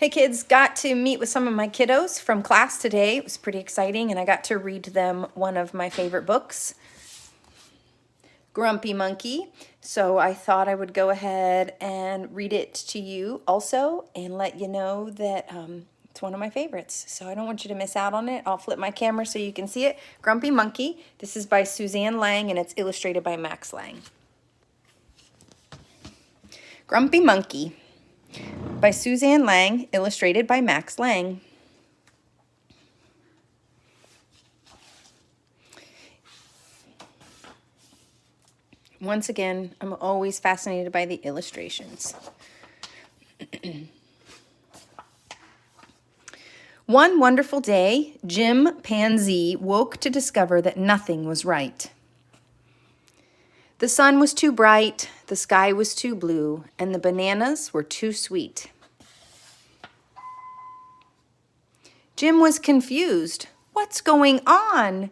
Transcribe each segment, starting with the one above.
Hey kids, got to meet with some of my kiddos from class today. It was pretty exciting, and I got to read them one of my favorite books, Grumpy Monkey. So I thought I would go ahead and read it to you also and let you know that it's one of my favorites. So I don't want you to miss out on it. I'll flip my camera so you can see it. Grumpy Monkey. This is by Suzanne Lang, and it's illustrated by Max Lang. Grumpy Monkey by Suzanne Lang, illustrated by Max Lang. Once again, I'm always fascinated by the illustrations. One wonderful day, Jim Pansy woke to discover that nothing was right. The sun was too bright, the sky was too blue, and the bananas were too sweet. Jim was confused. What's going on?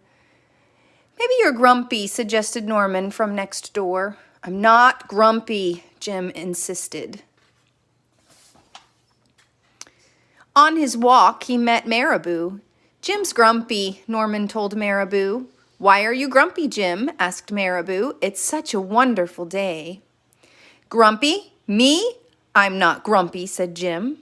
Maybe you're grumpy, suggested Norman from next door. I'm not grumpy, Jim insisted. On his walk, he met Marabou. Jim's grumpy, Norman told Marabou. Why are you grumpy, Jim? Asked Marabou. It's such a wonderful day. Grumpy? Me? I'm not grumpy, said Jim.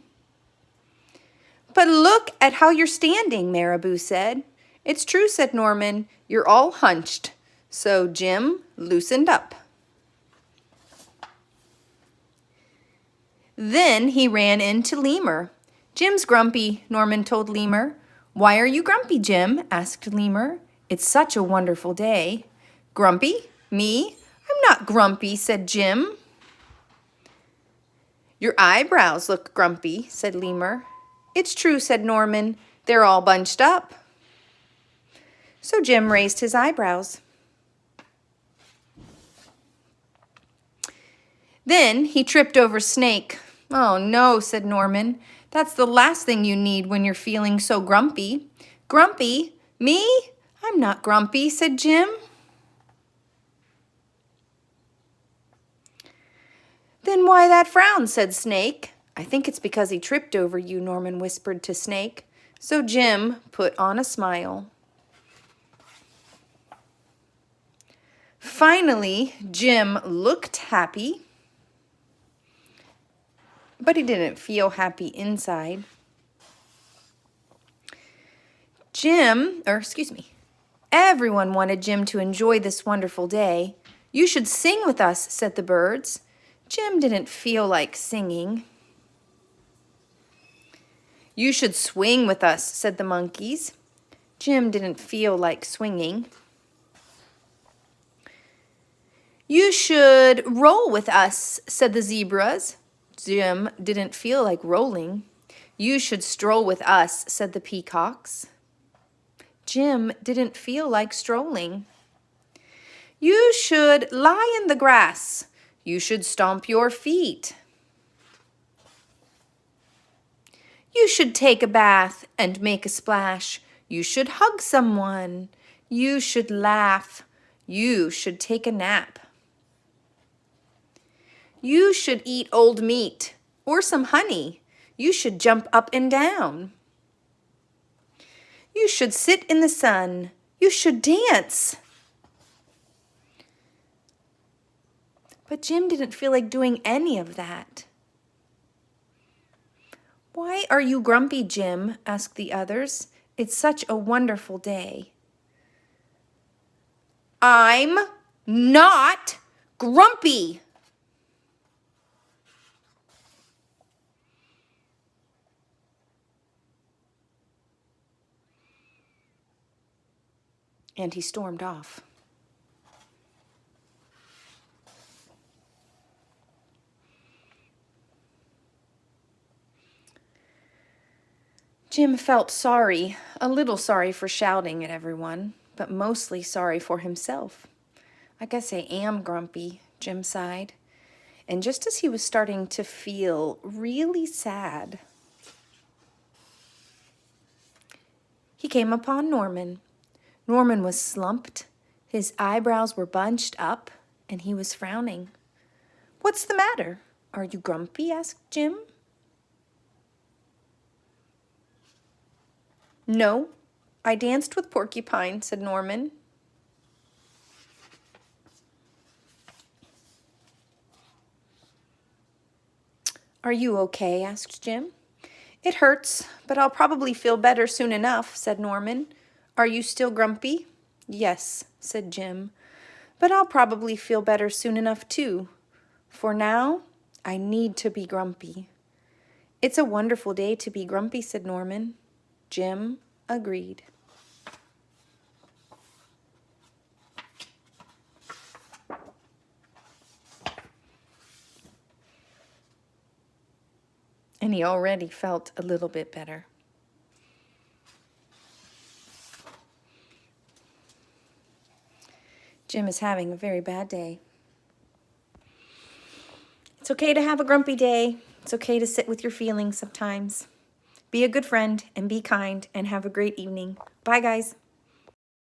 But look at how you're standing, Marabou said. It's true, said Norman. You're all hunched. So Jim loosened up. Then he ran into Lemur. Jim's grumpy, Norman told Lemur. Why are you grumpy, Jim? Asked Lemur. It's such a wonderful day. Grumpy? Me? I'm not grumpy, said Jim. Your eyebrows look grumpy, said Lemur. It's true, said Norman. They're all bunched up. So Jim raised his eyebrows. Then he tripped over Snake. Oh no, said Norman. That's the last thing you need when you're feeling so grumpy. Grumpy? Me? I'm not grumpy, said Jim. Then why that frown, said Snake. I think it's because he tripped over you, Norman whispered to Snake. So Jim put on a smile. Finally, Jim looked happy, but he didn't feel happy inside. Everyone wanted Jim to enjoy this wonderful day. You should sing with us, said the birds. Jim didn't feel like singing. You should swing with us, said the monkeys. Jim didn't feel like swinging. You should roll with us, said the zebras. Jim didn't feel like rolling. You should stroll with us, said the peacocks. Jim didn't feel like strolling. You should lie in the grass. You should stomp your feet. You should take a bath and make a splash. You should hug someone. You should laugh. You should take a nap. You should eat old meat or some honey. You should jump up and down. You should sit in the sun. You should dance. But Jim didn't feel like doing any of that. Why are you grumpy, Jim? Asked the others. It's such a wonderful day. I'm not grumpy. And he stormed off. Jim felt sorry, a little sorry for shouting at everyone, but mostly sorry for himself. I guess I am grumpy, Jim sighed. And just as he was starting to feel really sad, he came upon Norman. Norman was slumped, his eyebrows were bunched up, and he was frowning. What's the matter? Are you grumpy? Asked Jim. No, I danced with Porcupine, said Norman. Are you okay? Asked Jim. It hurts, but I'll probably feel better soon enough, said Norman. Are you still grumpy? Yes, said Jim, but I'll probably feel better soon enough too. For now, I need to be grumpy. It's a wonderful day to be grumpy, said Norman. Jim agreed. And he already felt a little bit better. Jim is having a very bad day. It's okay to have a grumpy day. It's okay to sit with your feelings sometimes. Be a good friend and be kind and have a great evening. Bye, guys.